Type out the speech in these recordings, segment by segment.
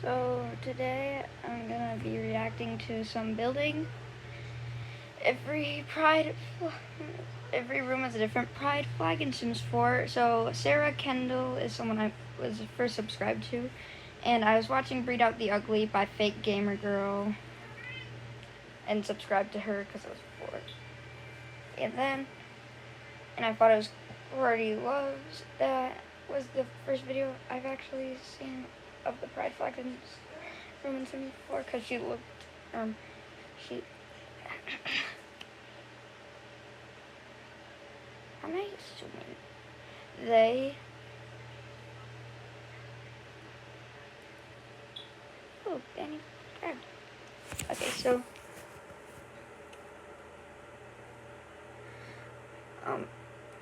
So today I'm gonna be reacting to some building. Every room has a different pride flag in Sims 4. So Sarah Kendall is someone I was first subscribed to, and I was watching Breed Out the Ugly by Fake Gamer Girl and subscribed to her because I was bored. And I thought it was Already Loves. That was the first video I've actually seen of the pride flag in room in Sims 4 because she looked, she, am I assuming they, oh, Danny grabbed. Okay, so,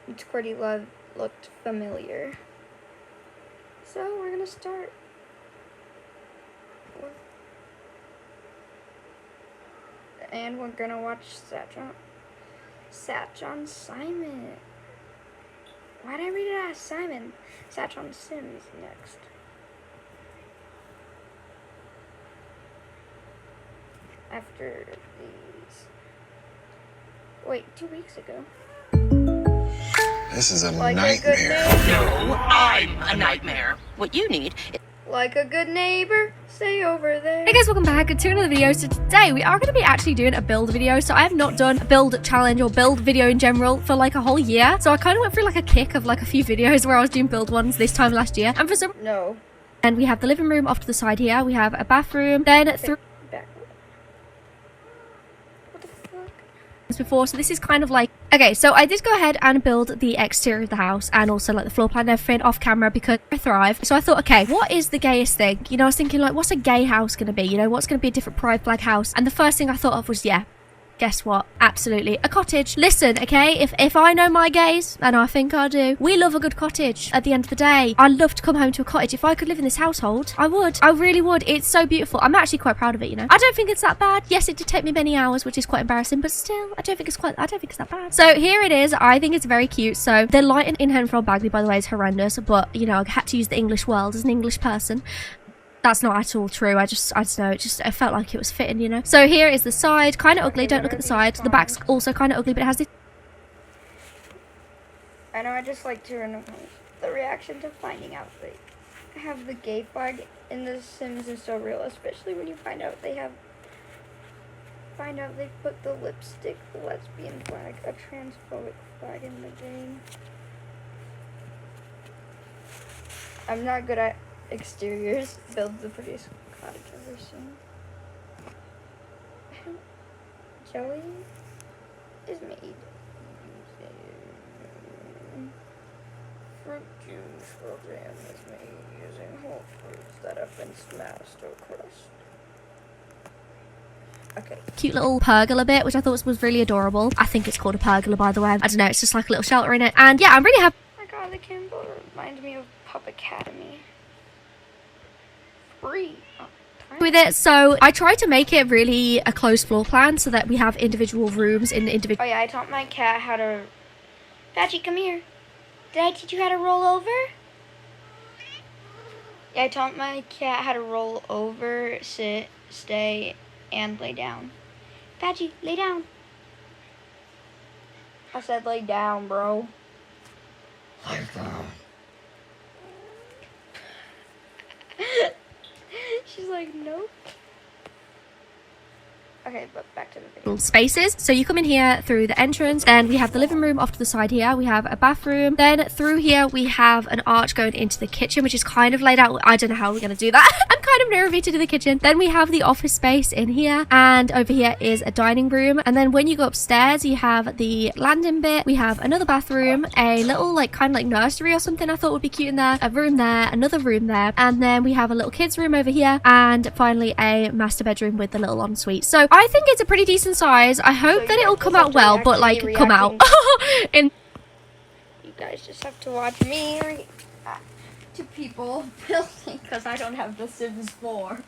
it's Cordy Love looked familiar. So we're gonna start with, and we're gonna watch Satchon Simon. Why did I read it as Simon? Satchon Sims next. After these, wait, 2 weeks ago. This is a Like nightmare. No, I'm a nightmare. What you need is... Like a good neighbor, stay over there. Hey guys, welcome back to another video. So today we are going to be actually doing a build video. So I have not done a build challenge or build video in general for like a whole year. So I kind of went through like a kick of like a few videos where I was doing build ones this time last year. And for some... No. And we have the living room off to the side here. We have a bathroom. Then through... Back. What the fuck? Before, so this is kind of like, okay, so I did go ahead and build the exterior of the house and also like the floor plan and everything off camera because I thrive. So I thought, okay, what is the gayest thing? You know, I was thinking like, what's a gay house gonna be? You know, what's gonna be a different pride flag house? And the first thing I thought of was, yeah, guess what? Absolutely, a cottage. Listen, okay, if I know my gays, and I think I do, we love a good cottage. At the end of the day, I love to come home to a cottage. If I could live in this household, I would. I really would. It's so beautiful. I'm actually quite proud of it, you know. I don't think it's that bad. Yes, it did take me many hours, which is quite embarrassing, but still, I don't think it's that bad. So here it is. I think it's very cute. So the lighting in Henfrog Bagley, by the way, is horrendous, but you know, I had to use the English world as an English person. That's not at all true. I just know, it felt like it was fitting, you know. So here is the side, kind of ugly. Don't look at the side. The back's also kind of ugly, but it has this. I know I just like to run the reaction to finding out they have the gay flag in The Sims is so real, especially when you find out they put the lipstick lesbian flag, a transphobic flag in the game. I'm not good at exteriors. Build the prettiest cottage I've ever seen. Joey is made using fruit juice, or jam is made using whole fruits that have been smashed or crushed. Okay. Cute little pergola bit, which I thought was really adorable. I think it's called a pergola, by the way. I don't know, it's just like a little shelter in it. And yeah, I'm really happy. Oh my god, the Kindle reminds me of Pup Academy. Free. With it, so I tried to make it really a closed floor plan so that we have individual rooms in individual. Oh yeah, I taught my cat how to. Patchy, come here. Did I teach you how to roll over? Yeah, I taught my cat how to roll over, sit, stay, and lay down. Patchy, lay down. I said lay down, bro. Lay down. She's like, nope. Okay, but back to the video. Spaces. So you come in here through the entrance, then we have the living room off to the side here. We have a bathroom. Then through here we have an arch going into the kitchen, which is kind of laid out. I don't know how we're going to do that. I'm kind of nervy to do the kitchen. Then we have the office space in here, and over here is a dining room. And then when you go upstairs, you have the landing bit. We have another bathroom, a little like kind of like nursery or something I thought would be cute in there, a room there, another room there, and then we have a little kids room over here, and finally a master bedroom with the little ensuite. So I think it's a pretty decent size. I hope that it'll come out well, but like come out in. You guys just have to watch me react to people building because I don't have The Sims 4.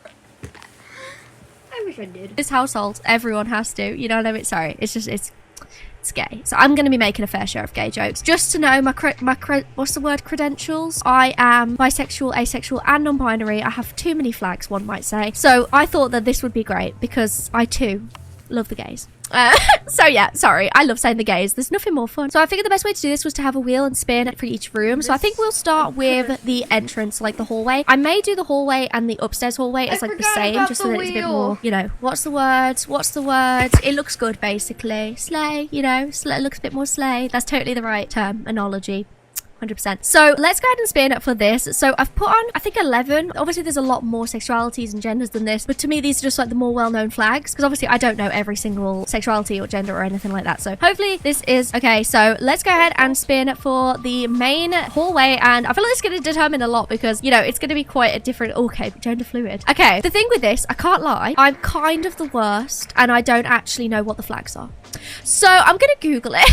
I wish I did. This household, everyone has to. You know what I mean? Sorry, it's it's gay. So I'm going to be making a fair share of gay jokes. Just to know what's the word, credentials? I am bisexual, asexual, and non-binary. I have too many flags, one might say. So I thought that this would be great because I too love the gays. So yeah, sorry, I love saying the gays. There's nothing more fun. So I figured the best way to do this was to have a wheel and spin for each room. So I think we'll start with the entrance, like the hallway. I may do the hallway and the upstairs hallway as like the same, just so that it's a bit more, you know, what's the words? It looks good, basically. Slay, you know, it looks a bit more slay. That's totally the right terminology. 100%. So let's go ahead and spin for this. So I've put on, I think, 11. Obviously there's a lot more sexualities and genders than this, but to me these are just like the more well-known flags, because obviously I don't know every single sexuality or gender or anything like that. So hopefully this is okay. So let's go ahead and spin for the main hallway, and I feel like it's going to determine a lot because, you know, it's going to be quite a different, okay, gender fluid. Okay, the thing with this, I can't lie, I'm kind of the worst and I don't actually know what the flags are. So I'm gonna Google it.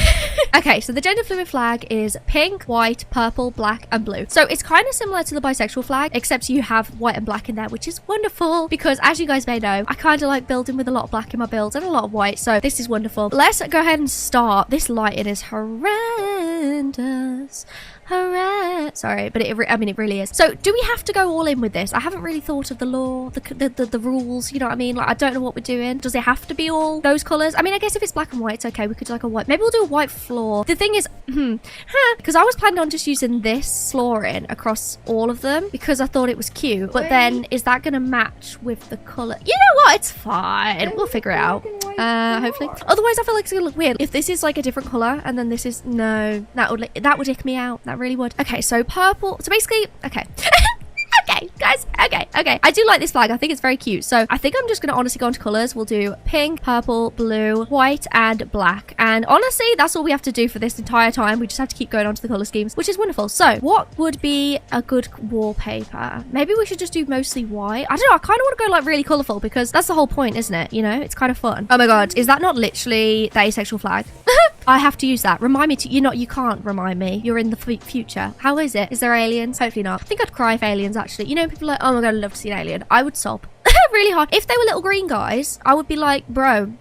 Okay, so the gender fluid flag is pink, white, purple, black, and blue. So it's kind of similar to the bisexual flag, except you have white and black in there, which is wonderful because, as you guys may know, I kind of like building with a lot of black in my builds and a lot of white. So this is wonderful. Let's go ahead and start. This lighting is horrendous. Sorry, but it really is. So do we have to go all in with this? I haven't really thought of the law, the rules, you know what I mean? Like, I don't know what we're doing. Does it have to be all those colors? I mean, I guess if it's black and white, it's okay. We could do like a white. Maybe we'll do a white floor. The thing is, because I was planning on just using this flooring across all of them because I thought it was cute. But then is that going to match with the color? You know what? It's fine. We'll figure it out. Hopefully. Otherwise, I feel like it's going to look weird. If this is like a different color and then this is, no, that would ick me out. That really would. Okay, so purple. So basically, okay. Okay, guys. Okay. I do like this flag. I think it's very cute. So I think I'm just going to honestly go into colors. We'll do pink, purple, blue, white, and black. And honestly, that's all we have to do for this entire time. We just have to keep going on to the color schemes, which is wonderful. So what would be a good wallpaper? Maybe we should just do mostly white. I don't know. I kind of want to go like really colorful because that's the whole point, isn't it? You know, it's kind of fun. Oh my God. Is that not literally the asexual flag? I have to use that. Remind me to, you can't remind me. You're in the future. How is it? Is there aliens? Hopefully not. I think I'd cry if aliens actually, you know, people are like, oh my God, I'd love to see an alien. I would sob really hard. If they were little green guys, I would be like, bro,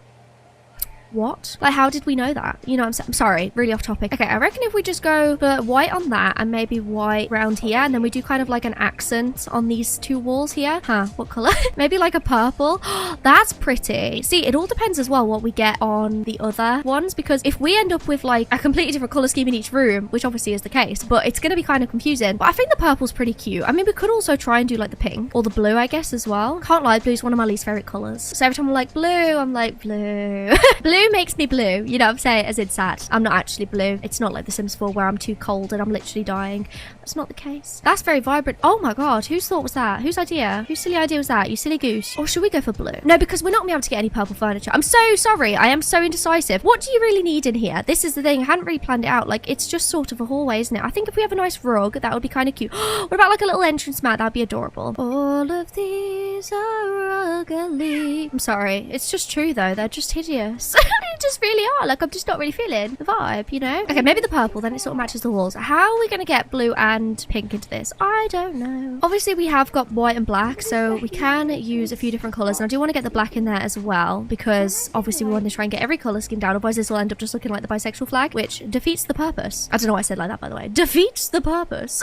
what? Like, how did we know that? You know what I'm sorry, really off topic. Okay, I reckon if we just go for white on that and maybe white around here, and then we do kind of like an accent on these two walls here. What color? Maybe like a purple. That's pretty. See, it all depends as well what we get on the other ones, because if we end up with like a completely different color scheme in each room, which obviously is the case, but it's going to be kind of confusing. But I think the purple's pretty cute. I mean, we could also try and do like the pink or the blue, I guess, as well. Can't lie, blue's one of my least favorite colors. So every time I'm like blue, I'm like blue. Blue makes me blue, you know what I'm saying, as in sad. I'm not actually blue. It's not like The Sims 4 where I'm too cold and I'm literally dying. That's not the case. That's very vibrant. Oh my God, whose thought was that? Whose idea? Whose silly idea was that? You silly goose. Or should we go for blue? No, because we're not going to be able to get any purple furniture. I'm so sorry. I am so indecisive. What do you really need in here? This is the thing. I hadn't really planned it out. Like, it's just sort of a hallway, isn't it? I think if we have a nice rug, that would be kind of cute. What about like a little entrance mat? That would be adorable. All of these are ugly. I'm sorry. It's just true though. They're just hideous. They just really are. Like, I'm just not really feeling the vibe, you know? Okay, maybe the purple, then it sort of matches the walls. How are we going to get blue and pink into this? I don't know. Obviously, we have got white and black, so we can use a few different colors. And I do want to get the black in there as well, because obviously we want to try and get every color scheme down. Otherwise, this will end up just looking like the bisexual flag, which defeats the purpose. I don't know why I said like that, by the way. Defeats the purpose.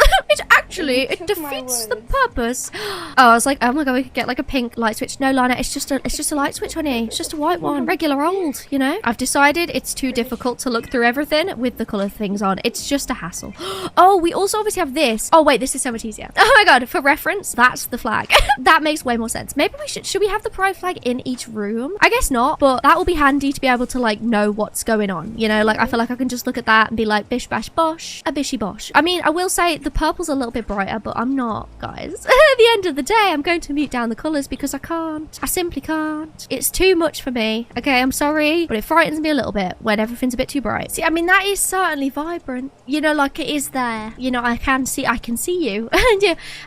It defeats the purpose. Oh, I was like, oh my God, we could get like a pink light switch. No, Lana, it's just a light switch, honey. It's just a white one. Regular old, you know? I've decided it's too difficult to look through everything with the color things on. It's just a hassle. Oh, we also obviously have this. Oh wait, this is so much easier. Oh my God, for reference, that's the flag. That makes way more sense. Maybe we should we have the pride flag in each room? I guess not, but that will be handy to be able to like know what's going on, you know? Like, I feel like I can just look at that and be like, bish bash bosh, a bishy bosh. I mean, I will say the purple's a little bit brighter, but I'm not, guys. At the end of the day, I'm going to mute down the colors because I can't. I simply can't. It's too much for me. Okay, I'm sorry, but it frightens me a little bit when everything's a bit too bright. See, I mean, that is certainly vibrant. You know, like, it is there. You know, I can see you.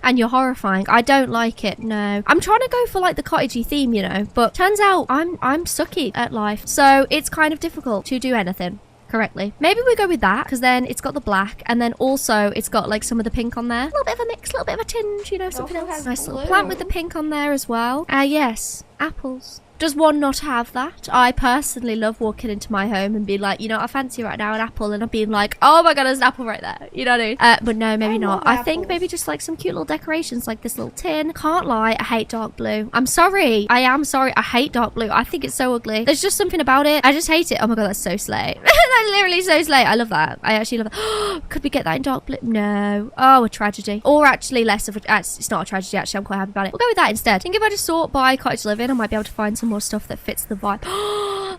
And you're horrifying. I don't like it, no. I'm trying to go for like the cottagey theme, you know, but turns out I'm sucky at life. So it's kind of difficult to do anything correctly. Maybe we go with that, because then it's got the black, and then also it's got like some of the pink on there. A little bit of a mix, a little bit of a tinge, you know, something else. Nice little plant with the pink on there as well. Yes. Apples. Does one not have that? I personally love walking into my home and being like, you know, I fancy right now an apple, and I'm being like, oh my god, there's an apple right there. You know what I mean? But no, maybe not. I think maybe just like some cute little decorations, like this little tin. Can't lie, I hate dark blue. I'm sorry. I am sorry. I hate dark blue. I think it's so ugly. There's just something about it. I just hate it. Oh my god, that's so slay. That's literally so slay. I love that. I actually love that. Could we get that in dark blue? No. Oh, a tragedy. Or actually less of a... It's not a tragedy, actually. I'm quite happy about it. We'll go with that instead. I think if I just sort by cottage living, I might be able to find some more stuff that fits the vibe.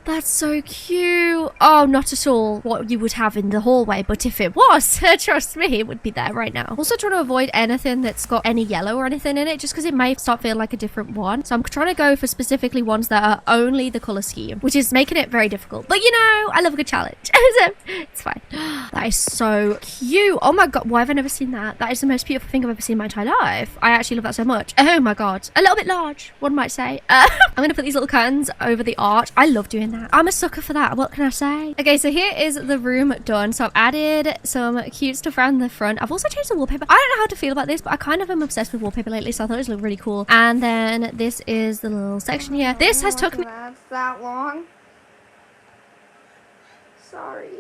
That's so cute. Oh, not at all what you would have in the hallway, but if it was, trust me, it would be there right now. Also trying to avoid anything that's got any yellow or anything in it, just because it may start feeling like a different one. So I'm trying to go for specifically ones that are only the color scheme, which is making it very difficult. But you know, I love a good challenge. So it's fine. That is so cute. Oh my god, why have I never seen that? That is the most beautiful thing I've ever seen in my entire life. I actually love that so much. Oh my god. A little bit large, one might say. I'm gonna put these little curtains over the arch. I love doing that. I'm a sucker for that. What can I say? Okay, so here is the room done. So I've added some cute stuff around the front. I've also changed the wallpaper. I don't know how to feel about this, but I kind of am obsessed with wallpaper lately, so I thought it was really cool. And then this is the little section here. This has took me... That's that long. Sorry.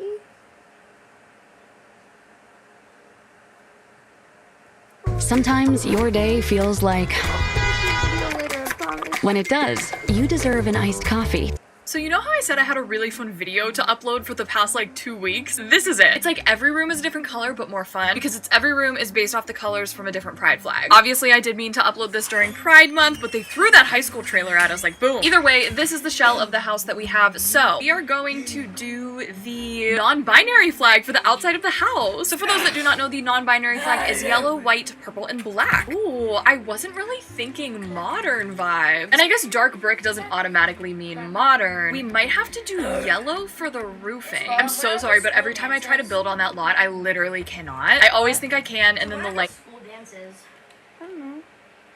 Sometimes your day feels like... When it does, you deserve an iced coffee. So you know how I said I had a really fun video to upload for the past like 2 weeks? This is it. It's like every room is a different color but more fun because every room is based off the colors from a different pride flag. Obviously I did mean to upload this during Pride Month, but they threw that high school trailer at us like boom. Either way, this is the shell of the house that we have. So we are going to do the non-binary flag for the outside of the house. So for those that do not know, the non-binary flag is yellow, white, purple, and black. Ooh, I wasn't really thinking modern vibes. And I guess dark brick doesn't automatically mean modern. We might have to do yellow for the roofing. I'm so sorry, but every time I try to build on that lot, I literally cannot. I always think I can, and then the light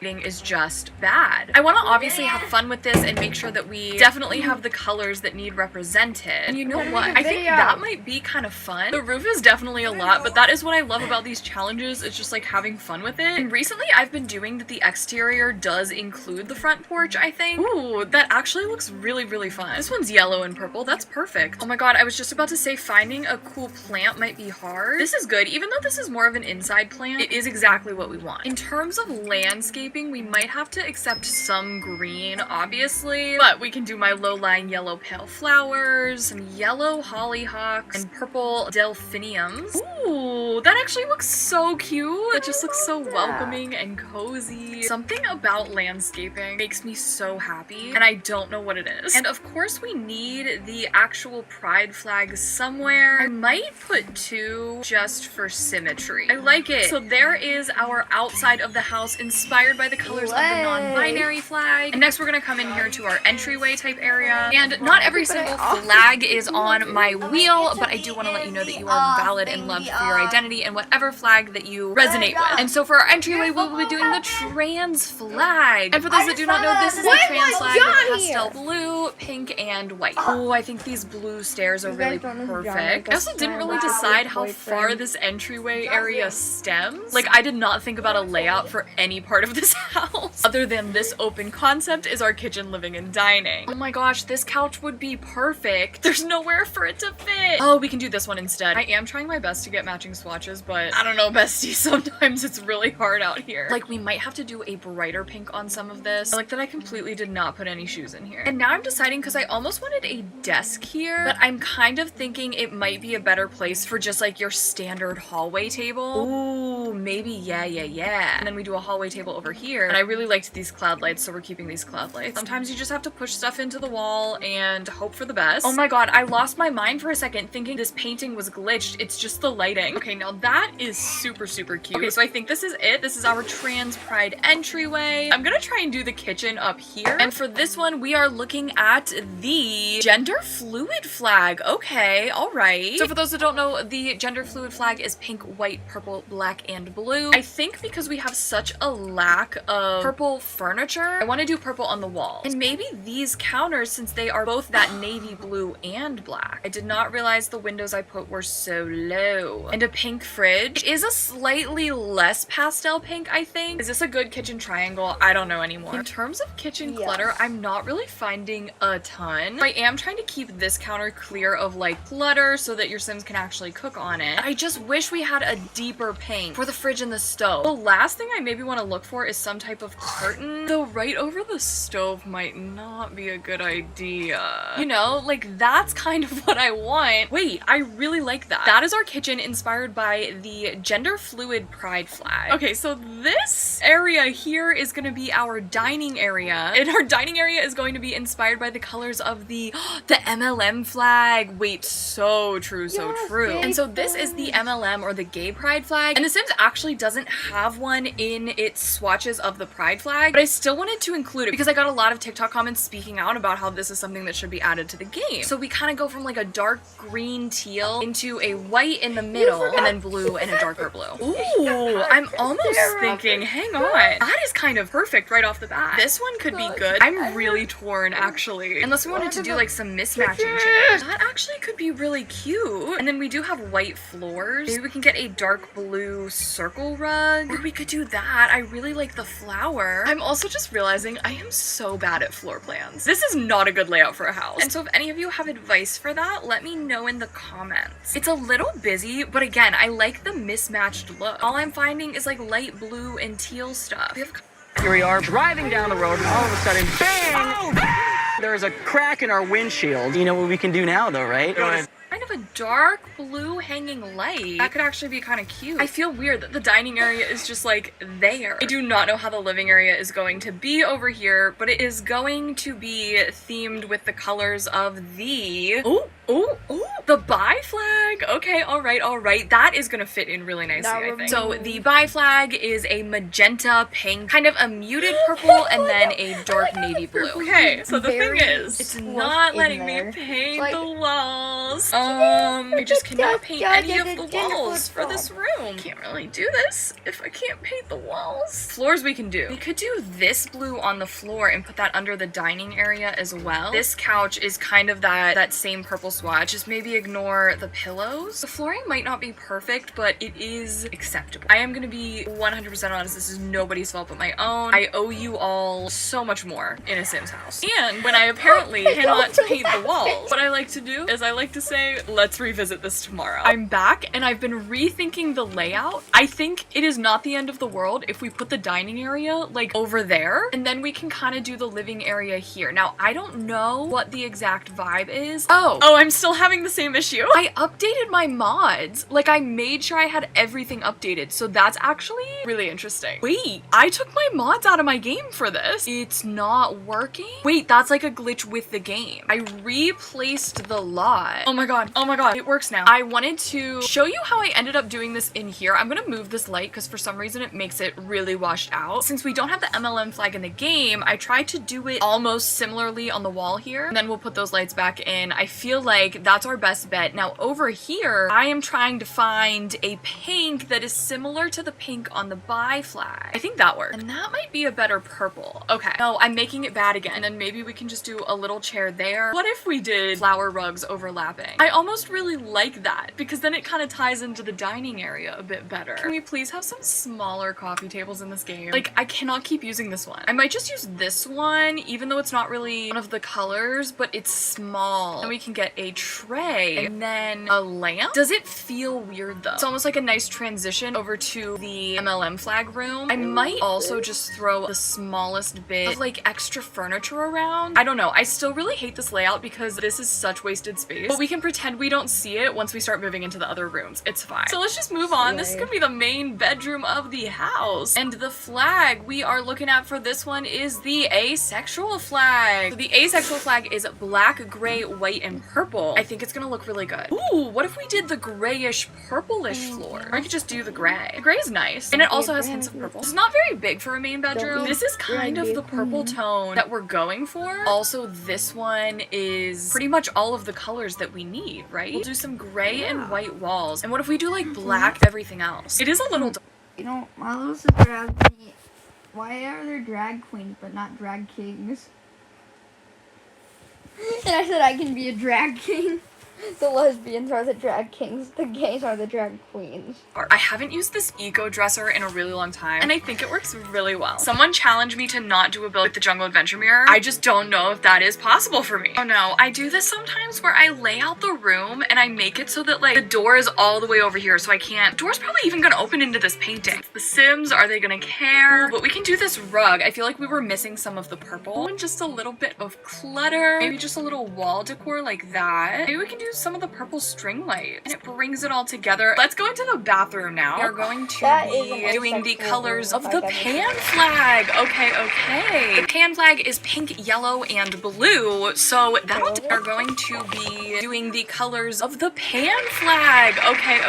is just bad. I want to obviously have fun with this and make sure that we definitely have the colors that need represented. And you know what? I think that might be kind of fun. The roof is definitely a lot, but that is what I love about these challenges. It's just like having fun with it. And recently I've been doing that the exterior does include the front porch, I think. Ooh, that actually looks really, really fun. This one's yellow and purple. That's perfect. Oh my god, I was just about to say finding a cool plant might be hard. This is good. Even though this is more of an inside plant, it is exactly what we want. In terms of landscape, we might have to accept some green, obviously, but we can do my low-lying yellow pale flowers, some yellow hollyhocks, and purple delphiniums. Ooh, that actually looks so cute. It just looks so welcoming and cozy. Something about landscaping makes me so happy, and I don't know what it is. And of course, we need the actual pride flag somewhere. I might put 2 just for symmetry. I like it. So there is our outside of the house inspired by the colors of the non-binary flag. And next we're gonna come in here to our entryway type area. And not every single flag is on my wheel, but I do want to let you know that you are valid and loved for your identity and whatever flag that you resonate with. And so for our entryway, we'll be doing the trans flag. And for those that do not know, this is the trans flag with pastel blue, pink, and white. Oh, I think these blue stairs are really perfect. I also didn't really decide how far this entryway area stems. Like, I did not think about a layout for any part of this house. Other than this open concept is our kitchen, living, and dining. Oh my gosh, this couch would be perfect. There's nowhere for it to fit. Oh, we can do this one instead. I am trying my best to get matching swatches, but I don't know, bestie, sometimes it's really hard out here. Like, we might have to do a brighter pink on some of this. I like that I completely did not put any shoes in here. And now I'm deciding, because I almost wanted a desk here, but I'm kind of thinking it might be a better place for just like your standard hallway table. Ooh, maybe, yeah. And then we do a hallway table over here. And I really liked these cloud lights, so we're keeping these cloud lights. Sometimes you just have to push stuff into the wall and hope for the best. Oh my god, I lost my mind for a second thinking this painting was glitched. It's just the lighting. Okay, now that is super, super cute. Okay, so I think this is it. This is our trans pride entryway. I'm gonna try and do the kitchen up here. And for this one, we are looking at the gender fluid flag. Okay, all right. So for those that don't know, the gender fluid flag is pink, white, purple, black, and blue. I think because we have such a lack lack of purple furniture, I want to do purple on the wall. And maybe these counters, since they are both that navy blue and black. I did not realize the windows I put were so low. And a pink fridge. It is a slightly less pastel pink, I think. Is this a good kitchen triangle? I don't know anymore. In terms of kitchen clutter, I'm not really finding a ton. I am trying to keep this counter clear of like clutter so that your Sims can actually cook on it. I just wish we had a deeper pink for the fridge and the stove. The last thing I maybe want to look for is some type of curtain, though right over the stove might not be a good idea. You know, like that's kind of what I want. Wait, I really like that. That is our kitchen inspired by the gender fluid pride flag. Okay, so this area here is going to be our dining area, and our dining area is going to be inspired by the colors of the MLM flag. Wait, so true, so true. And so this is the MLM or the gay pride flag, and The Sims actually doesn't have one in its swatches of the pride flag, but I still wanted to include it because I got a lot of TikTok comments speaking out about how this is something that should be added to the game. So we kind of go from like a dark green teal into a white in the middle and then blue and a darker blue. Ooh, I'm almost thinking, hang on, that is kind of perfect right off the bat. This one could be good. I'm really torn actually, unless we wanted to do like some mismatching chairs. That actually could be really cute. And then we do have white floors. Maybe we can get a dark blue circle rug, or we could do that. I really like the flower. I'm also just realizing I am so bad at floor plans. This is not a good layout for a house. And so if any of you have advice for that, let me know in the comments. It's a little busy, but again, I like the mismatched look. All I'm finding is like light blue and teal stuff. Here we are driving down the road, and all of a sudden, bang! Oh! There's a crack in our windshield. You know what we can do now, though, right? Kind of a dark blue hanging light. That could actually be kind of cute. I feel weird that the dining area is just like there. I do not know how the living area is going to be over here, but it is going to be themed with the colors of the the bi flag. Okay, all right. That is gonna fit in really nicely, I think. So the bi flag is a magenta pink, kind of a muted purple, and then a dark navy blue. Okay, so the thing is, it's not letting me paint the walls. I just cannot paint any of the walls for this room. Can't really do this if I can't paint the walls. Floors we can do. We could do this blue on the floor and put that under the dining area as well. This couch is kind of that same purple swatch. Just maybe ignore the pillows. The flooring might not be perfect, but it is acceptable. I am gonna be 100% honest. This is nobody's fault but my own. I owe you all so much more in a Sims house. And when I apparently cannot paint the walls, what I like to do is I like to say, let's revisit this tomorrow. I'm back and I've been rethinking the layout. I think it is not the end of the world if we put the dining area like over there, and then we can kind of do the living area here. Now, I don't know what the exact vibe is. Oh, I'm still having the same issue. I updated my mods. Like, I made sure I had everything updated, so that's actually really interesting. Wait, I took my mods out of my game for this. It's not working? Wait, that's like a glitch with the game. I replaced the lot. Oh my god, it works now. I wanted to show you how I ended up doing this in here. I'm gonna move this light because for some reason it makes it really washed out. Since we don't have the MLM flag in the game, I tried to do it almost similarly on the wall here, and then we'll put those lights back in. I feel like that's our best bet. Now over here, I am trying to find a pink that is similar to the pink on the bi flag. I think that worked. And that might be a better purple. Okay, no, I'm making it bad again. And then maybe we can just do a little chair there. What if we did flower rugs overlapping? I almost really like that because then it kind of ties into the dining area a bit better. Can we please have some smaller coffee tables in this game? Like, I cannot keep using this one. I might just use this one, even though it's not really one of the colors, but it's small. And we can get a tray and then a lamp. Does it feel weird though? It's almost like a nice transition over to the MLM flag room. I might also just throw the smallest bit of like extra furniture around. I don't know. I still really hate this layout because this is such wasted space, but we can pretend we don't see it once we start moving into the other rooms. It's fine. So let's just move on. This is gonna be the main bedroom of the house. And the flag we are looking at for this one is the asexual flag. So the asexual flag is black, gray, white, and purple. I think it's gonna look really good. Ooh, what if we did the grayish purplish floor? Or I could just do the gray. The gray is nice. And it also has hints of purple. It's not very big for a main bedroom. This is kind of the purple tone that we're going for. Also, this one is pretty much all of the colors that we need, right? We'll do some gray and white walls. And what if we do like black everything else? It is a little dark. You know, my little sister has me Why are there drag queens but not drag kings? And I said I can be a drag king. The lesbians are the drag kings. The gays are the drag queens. I haven't used this eco dresser in a really long time, and I think it works really well. Someone challenged me to not do a build with the Jungle Adventure mirror. I just don't know if that is possible for me. Oh no, I do this sometimes where I lay out the room and I make it so that like the door is all the way over here, so I can't. The door's probably even gonna open into this painting. The Sims, are they gonna care? But we can do this rug. I feel like we were missing some of the purple and just a little bit of clutter. Maybe just a little wall decor like that. Maybe we can do some of the purple string lights and it brings it all together. Let's go into the bathroom now. We're going to be doing the colors of the pan flag. Okay. The pan flag is pink, yellow, and blue, so that'll we're going to be doing the colors of the pan flag. Okay.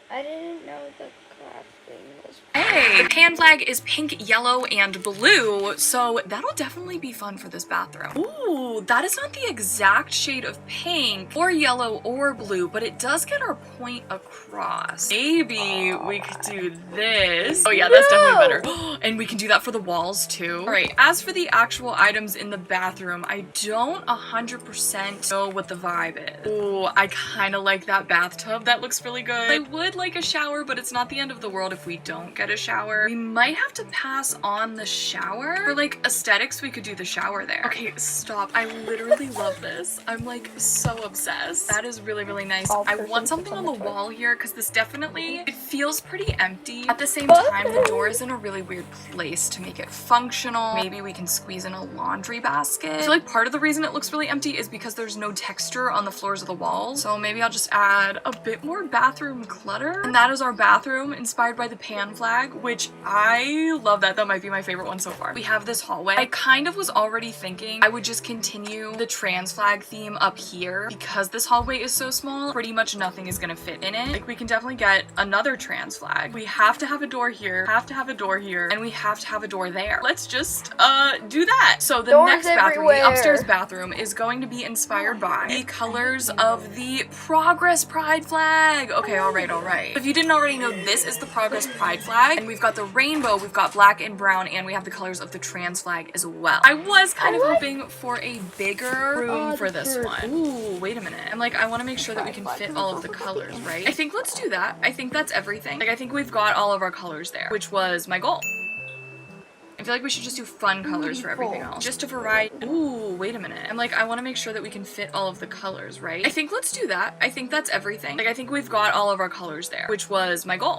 I didn't know the crafting was. Hey, the pan flag is pink, yellow, and blue, so that'll definitely be fun for this bathroom. Ooh, that is not the exact shade of pink or yellow or blue, but it does get our point across. Maybe we could do this. Oh yeah, that's definitely better. And we can do that for the walls too. All right, as for the actual items in the bathroom, I don't 100% know what the vibe is. Ooh, I kind of like that bathtub. That looks really good. I would like a shower, but it's not the end of the world if we don't get a shower. We might have to pass on the shower. For like aesthetics, we could do the shower there. Okay, stop. I literally love this. I'm like so obsessed. That is really, really nice. I want something on the wall here because this definitely, it feels pretty empty. At the same time, the door is in a really weird place to make it functional. Maybe we can squeeze in a laundry basket. I feel like part of the reason it looks really empty is because there's no texture on the floors of the walls. So maybe I'll just add a bit more bathroom clutter. And that is our bathroom inspired by the pan flag, which I love that. That might be my favorite one so far. We have this hallway. I kind of was already thinking I would just continue the trans flag theme up here because this hallway is so small. Pretty much nothing is gonna fit in it. Like we can definitely get another trans flag. We have to have a door here, have to have a door here, and we have to have a door there. Let's just do that. So the next bathroom, the upstairs bathroom, is going to be inspired by the colors of the Progress Pride flag. Okay, all right. If you didn't already know, this is the Progress Pride flag, and we've got the rainbow, we've got black and brown, and we have the colors of the trans flag as well. I was kind of hoping for a bigger room for this one. Ooh, wait a minute. I'm like, I want to make sure that we can fit all of the colors, right? I think let's do that. I think that's everything. Like, I think we've got all of our colors there, which was my goal. I feel like we should just do fun colors for everything else. Just a variety. Ooh, wait a minute. I'm like, I want to make sure that we can fit all of the colors, right? I think let's do that. I think that's everything. Like, I think we've got all of our colors there, which was my goal.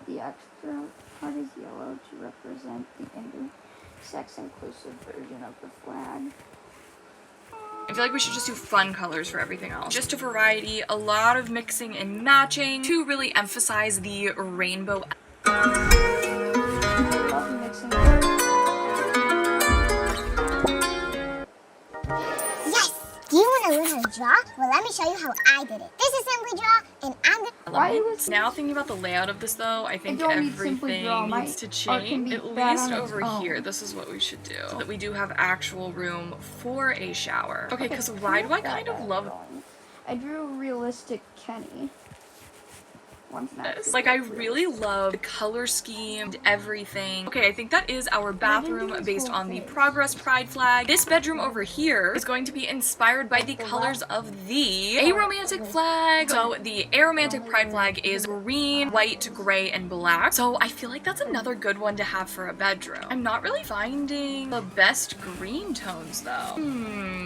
The extra part is yellow to represent the intersex inclusive version of the flag. I feel like we should just do fun colors for everything else. Just a variety, a lot of mixing and matching to really emphasize the rainbow. Yes! Do you want to learn how to draw? Well, let me show you how I did it. This is Simply Draw, and I'm gonna... Now thinking about the layout of this though, I think everything needs to change. At least over here, this is what we should do. So that we do have actual room for a shower. Okay, because why do I kind of love I drew a realistic Kenny. this? Like, I really love the color scheme and everything. Okay, I think that is our bathroom based on the Progress Pride flag. This bedroom over here is going to be inspired by the colors of the aromantic flag. So the aromantic Pride flag is green, white, gray, and black. So I feel like that's another good one to have for a bedroom. I'm not really finding the best green tones though.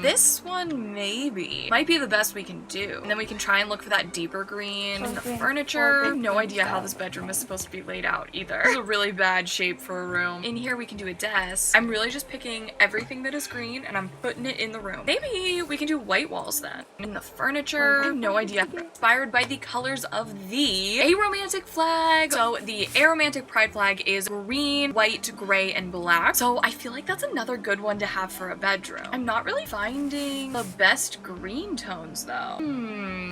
This one maybe might be the best we can do. And then we can try and look for that deeper green in the furniture. I have no idea how this bedroom is supposed to be laid out either. It's a really bad shape for a room. In here we can do a desk. I'm really just picking everything that is green and I'm putting it in the room. Maybe we can do white walls then. In the furniture, I have no idea. Inspired by the colors of the aromantic flag. So the aromantic Pride flag is green, white, gray, and black. So I feel like that's another good one to have for a bedroom. I'm not really finding the best green tones though.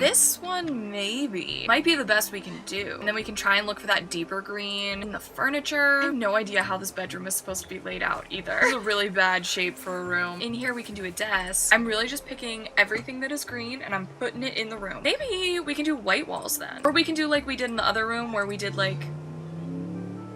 This one maybe might be the best we can do. And then we can try and look for that deeper green in the furniture. I have no idea how this bedroom is supposed to be laid out either. It's a really bad shape for a room. In here we can do a desk. I'm really just picking everything that is green and I'm putting it in the room. Maybe we can do white walls then. Or we can do like we did in the other room where we did like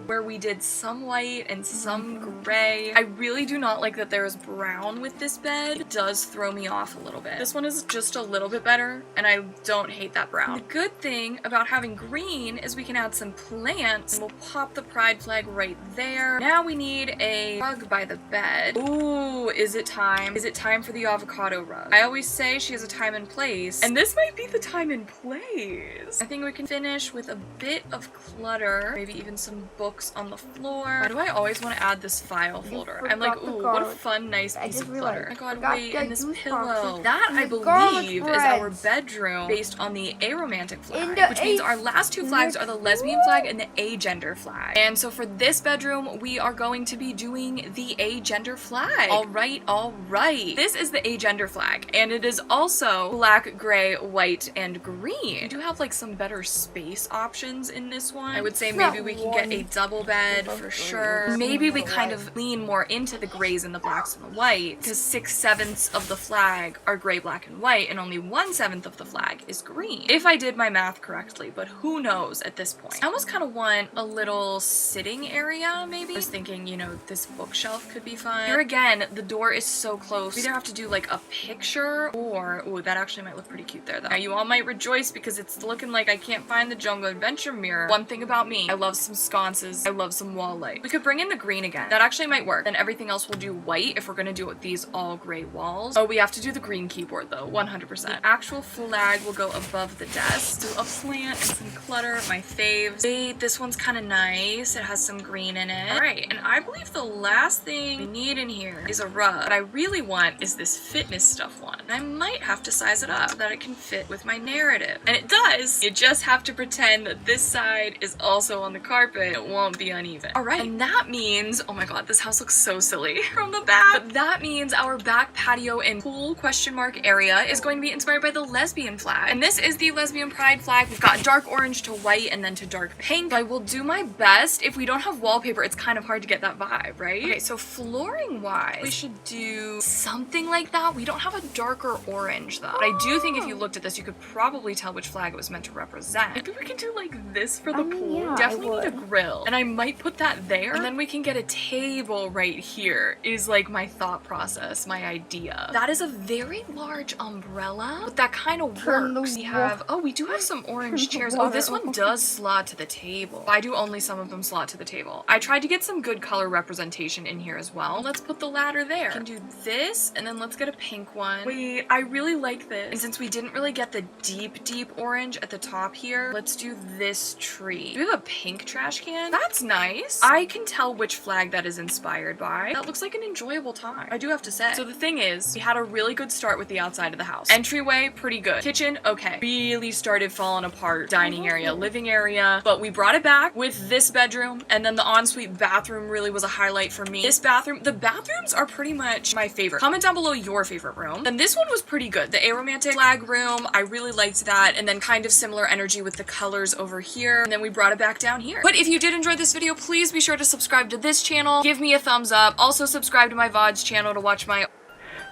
where we did some white and some gray. I really do not like that there's brown with this bed. It does throw me off a little bit. This one is just a little bit better, and I don't hate that brown. The good thing about having green is we can add some plants, and we'll pop the pride flag right there. Now we need a rug by the bed. Ooh, is it time? Is it time for the avocado rug? I always say she has a time and place, and this might be the time and place. I think we can finish with a bit of clutter, maybe even some books on the floor. Why do I always want to add this file folder? I'm like, ooh, what a fun, nice piece of clutter. Oh my god, wait, and this pillow. That, I believe, is our bedroom based on the aromantic flag, which means our last two flags are the lesbian flag and the agender flag. And so for this bedroom, we are going to be doing the agender flag. All right, all right. This is the agender flag, and it is also black, gray, white, and green. We do have like some better space options in this one. I would say maybe we can get a double bed for sure. Maybe we kind of lean more into the grays and the blacks and the whites, because 6/7 of the flag are gray, black, and white, and only 1/7 of the flag is green. If I did my math correctly, but who knows at this point. I almost kind of want a little sitting area, maybe. I was thinking, you know, this bookshelf could be fun. Here again, the door is so close. We either have to do like a picture or, ooh, that actually might look pretty cute there though. Now you all might rejoice because it's looking like I can't find the Jungle Adventure mirror. One thing about me, I love some sconces. I love some wall light. We could bring in the green again. That actually might work. Then everything else we'll do white if we're gonna do these all gray walls. Oh, we have to do the green keyboard though, 100%. The actual flag will go above the desk. So a plant and some clutter, my faves. Wait, this one's kind of nice. It has some green in it. All right, and I believe the last thing we need in here is a rug. What I really want is this fitness stuff one. And I might have to size it up so that it can fit with my narrative. And it does. You just have to pretend that this side is also on the carpet. It won't be uneven. All right, and that means, oh my god, this house looks so silly from the back. But that means our back patio and pool question mark area is going to be inspired by the lesbian flag. And this is the lesbian pride flag. We've got dark orange to white and then to dark pink. I will do my best. If we don't have wallpaper, it's kind of hard to get that vibe, right? Okay, so flooring wise, we should do something like that. We don't have a darker orange though. But I do think if you looked at this, you could probably tell which flag it was meant to represent. Maybe we can do like this for the pool. Yeah, definitely need a grill. And I might put that there. And then we can get a table right here is like my thought process, my idea. That is a very large umbrella, but that kind of works. We have, oh, we do have some orange chairs. Oh, this one does slot to the table. Why do only some of them slot to the table? I tried to get some good color representation in here as well. Let's put the ladder there. We can do this, and then let's get a pink one. Wait, I really like this. And since we didn't really get the deep, deep orange at the top here, let's do this tree. Do we have a pink trash can? That's nice. I can tell which flag that is inspired by. That looks like an enjoyable time, I do have to say. So the thing is, we had a really good start with the outside of the house. Entryway, pretty good. Kitchen, okay. Really started falling apart. Dining area, living area, but we brought it back with this bedroom, and then the ensuite bathroom really was a highlight for me. This bathroom, the bathrooms are pretty much my favorite. Comment down below your favorite room. And this one was pretty good. The aromantic flag room, I really liked that, and then kind of similar energy with the colors over here, and then we brought it back down here. But if you did enjoy this video, please be sure to subscribe to this channel, give me a thumbs up, also subscribe to my VODs channel to watch my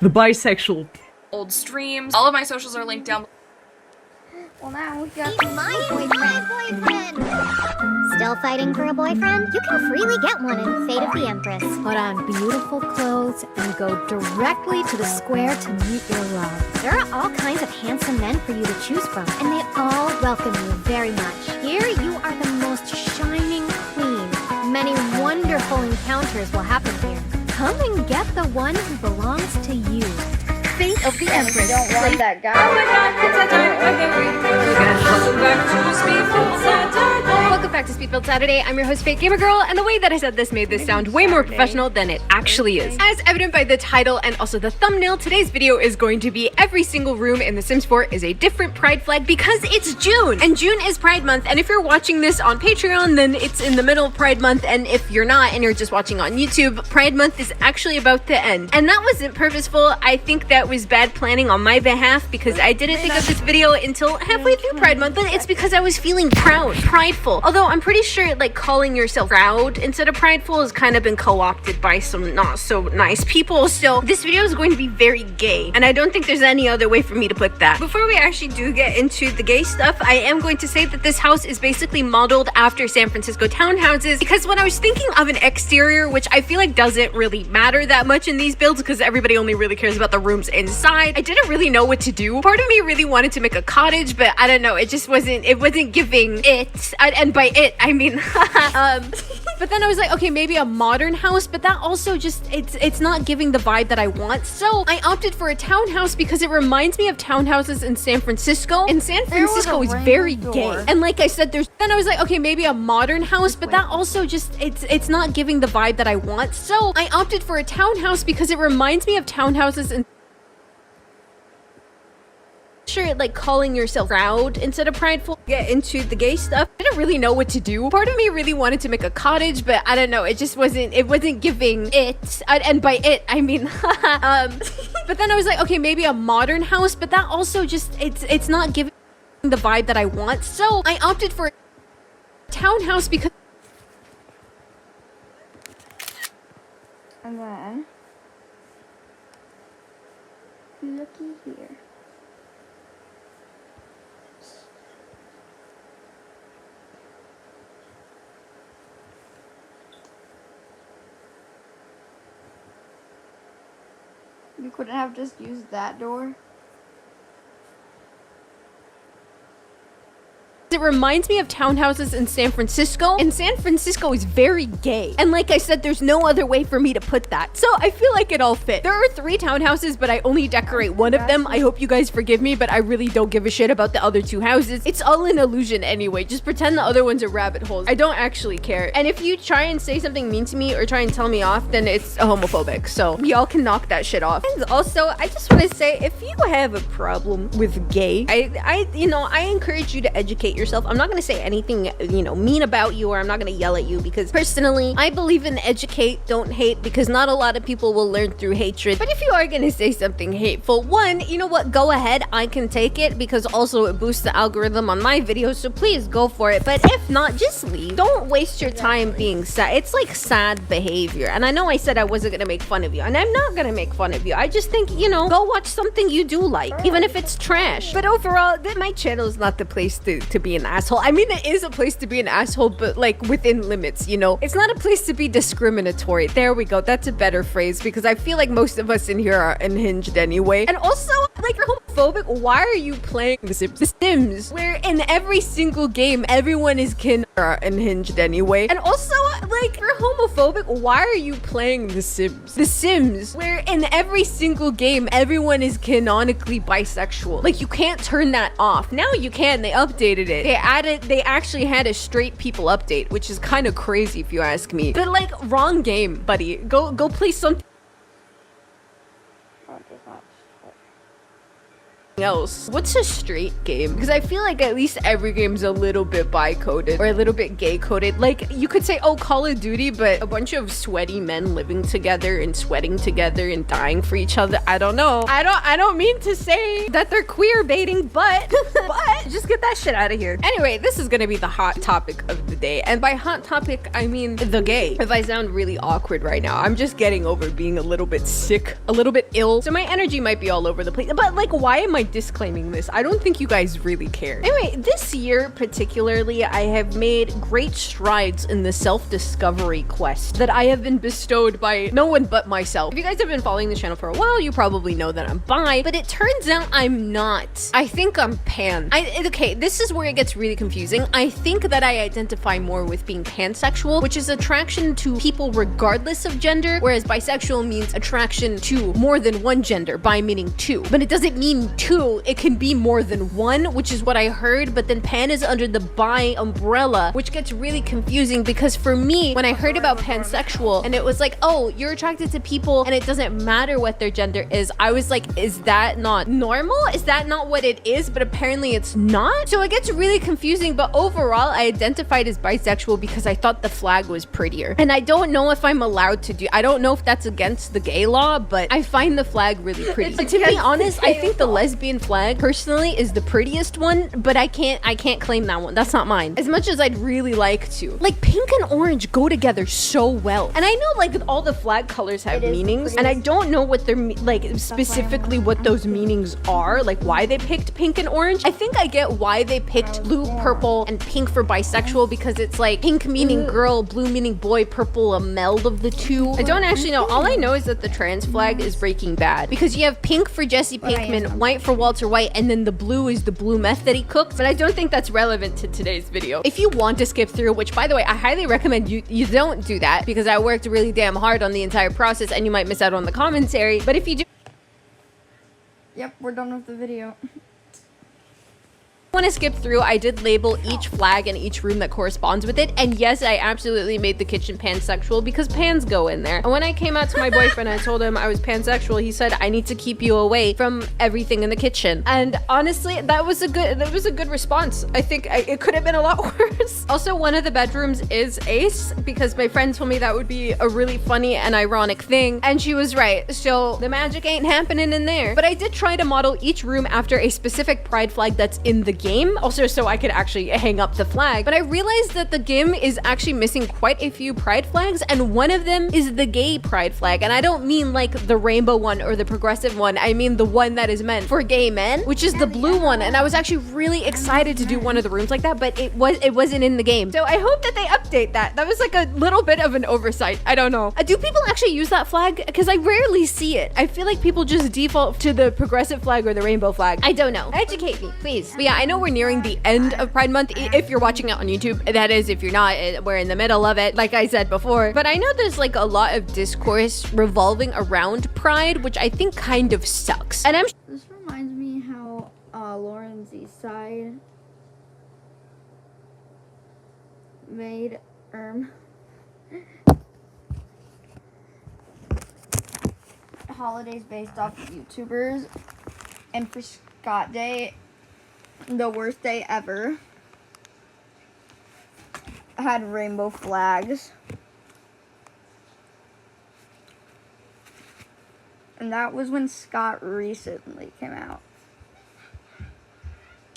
the bisexual old streams. All of my socials are linked down below. Well, now we got He's my boyfriend. Still fighting for a boyfriend? You can freely get one in Fate of the Empress. Put on beautiful clothes and go directly to the square to meet your love. There are all kinds of handsome men for you to choose from, and they all welcome you very much. Here, you are the most shining queen. Many wonderful encounters will happen here. Come and get the one who belongs to you. Fate of the Empress. don't want that guy. Oh my god, it's that time again. Welcome back to Speedball Saturday. Welcome back to Speedfield Saturday. I'm your host, Fake Gamer Girl, and the way that I said this made this sound way more professional than it actually is. As evident by the title and also the thumbnail, today's video is going to be every single room in The Sims 4 is a different pride flag because it's June, and June is Pride Month, and if you're watching this on Patreon, then it's in the middle of Pride Month, and if you're not and you're just watching on YouTube, Pride Month is actually about to end. And that wasn't purposeful. I think that was bad planning on my behalf because I didn't think of this video until halfway through Pride Month, but it's because I was feeling proud, prideful, prideful. Although I'm pretty sure like calling yourself proud instead of prideful has kind of been co-opted by some not so nice people. So this video is going to be very gay, and I don't think there's any other way for me to put that. Before we actually do get into the gay stuff, I am going to say that this house is basically modeled after San Francisco townhouses, because when I was thinking of an exterior, which I feel like doesn't really matter that much in these builds because everybody only really cares about the rooms inside, I didn't really know what to do. Part of me really wanted to make a cottage, but I don't know, it wasn't giving it, and by it I mean but then I was like, okay, maybe a modern house, but that also just it's not giving the vibe that I want. So I opted for a townhouse because it reminds me of townhouses in San Francisco, and San Francisco is very gay. And like I said, then I was like, okay, maybe a modern house, but that also just it's not giving the vibe that I want. So I opted for a townhouse because it reminds me of townhouses in sure, like calling yourself proud instead of prideful. Get into the gay stuff. I didn't really know what to do. Part of me really wanted to make a cottage, but I don't know, it wasn't giving it, and by it I mean but then I was like, okay, maybe a modern house, but that also just it's not giving the vibe that I want. So I opted for a townhouse because And then looky here. You couldn't have just used that door? it reminds me of townhouses in San Francisco, and San Francisco is very gay. And like I said, there's no other way for me to put that. So I feel like it all fit. There are 3 townhouses, but I only decorate one of them. I hope you guys forgive me, but I really don't give a shit about the other 2 houses. It's all an illusion anyway. Just pretend the other ones are rabbit holes. I don't actually care. And if you try and say something mean to me or try and tell me off, then it's homophobic. So y'all can knock that shit off. And also, I just want to say, if you have a problem with gay, I encourage you to educate yourself. I'm not going to say anything, mean about you, or I'm not going to yell at you, because personally, I believe in educate, don't hate, because not a lot of people will learn through hatred. But if you are going to say something hateful, one, you know what, go ahead, I can take it, because also it boosts the algorithm on my videos, so please go for it. But if not, just leave. Don't waste your time being sad. It's like sad behavior. And I know I said I wasn't going to make fun of you, and I'm not going to make fun of you. I just think, go watch something you do like, even if it's trash. But overall, my channel is not the place to be an asshole. I mean, it is a place to be an asshole, but like within limits, It's not a place to be discriminatory. There we go. That's a better phrase, because I feel like most of us in here are unhinged anyway. And also, like, you're homophobic. Why are you playing The Sims, where in every single game, everyone is unhinged anyway? And also, like, you're homophobic. Why are you playing The Sims? The Sims, where in every single game, everyone is canonically bisexual. Like, you can't turn that off. Now you can. They updated it. They actually had a straight people update, which is kind of crazy if you ask me. But like, wrong game, buddy. Go play something else. What's a straight game? Because I feel like at least every game's a little bit bi-coded or a little bit gay-coded. Like, you could say, oh, Call of Duty, but a bunch of sweaty men living together and sweating together and dying for each other. I don't know. I don't mean to say that they're queer baiting, but just get that shit out of here. Anyway, this is gonna be the hot topic of the day. And by hot topic, I mean the gay. If I sound really awkward right now, I'm just getting over being a little bit sick, a little bit ill. So my energy might be all over the place. But like, why am I disclaiming this? I don't think you guys really care. Anyway, this year particularly, I have made great strides in the self-discovery quest that I have been bestowed by no one but myself. If you guys have been following the channel for a while, you probably know that I'm bi, but it turns out I'm not. I think I'm pan. Okay, this is where it gets really confusing. I think that I identify more with being pansexual, which is attraction to people regardless of gender, whereas bisexual means attraction to more than one gender, bi meaning 2. But it doesn't mean 2. It can be more than 1, which is what I heard, but then pan is under the bi umbrella, which gets really confusing, because for me, when I heard about pansexual and it was like, oh, you're attracted to people and it doesn't matter what their gender is, I was like, is that not normal? Is that not what it is? But apparently it's not. So it gets really confusing, but overall, I identified as bisexual because I thought the flag was prettier. And I don't know if I'm allowed to do, I don't know if that's against the gay law, but I find the flag really pretty. To be honest, I think the lesbian lesbian flag personally is the prettiest one, but I can't claim that one. That's not mine. As much as I'd really like to. Like, pink and orange go together so well. And I know like all the flag colors have meanings, and I don't know what they're like specifically what those meanings are, like why they picked pink and orange. I think I get why they picked blue, purple, and pink for bisexual, because it's like pink meaning girl, blue meaning boy, purple a meld of the two. I don't actually know. All I know is that the trans flag is Breaking Bad, because you have pink for Jesse Pinkman, white for Walter White, and then the blue is the blue meth that he cooked. But I don't think that's relevant to today's video. If you want to skip through, which by the way, I highly recommend you don't do that, because I worked really damn hard on the entire process and you might miss out on the commentary. But if you do Yep, we're done with the video. want to skip through, I did label each flag in each room that corresponds with it, and yes, I absolutely made the kitchen pansexual because pans go in there. And when I came out to my boyfriend, I told him I was pansexual. He said, I need to keep you away from everything in the kitchen. And honestly, that was a good response. I think it could have been a lot worse. Also, one of the bedrooms is ace, because my friend told me that would be a really funny and ironic thing, and she was right. So the magic ain't happening in there. But I did try to model each room after a specific pride flag that's in the game, also so I could actually hang up the flag. But I realized that the game is actually missing quite a few pride flags, and one of them is the gay pride flag. And I don't mean like the rainbow one or the progressive one, I mean the one that is meant for gay men, which is the blue one. And I was actually really excited to do one of the rooms like that, but it wasn't in the game. So I hope that they update that. That was like a little bit of an oversight. I don't know. Do people actually use that flag? Because I rarely see it. I feel like people just default to the progressive flag or the rainbow flag. I don't know. Educate me, please. But yeah, I know we're nearing the end of Pride Month. If you're watching it on YouTube, that is. If you're not, we're in the middle of it, like I said before. But I know there's like a lot of discourse revolving around Pride, which I think kind of sucks. And This reminds me how Lauren's East Side made holidays based off of YouTubers, and for Scott Day, the worst day ever, had rainbow flags. And that was when Scott recently came out.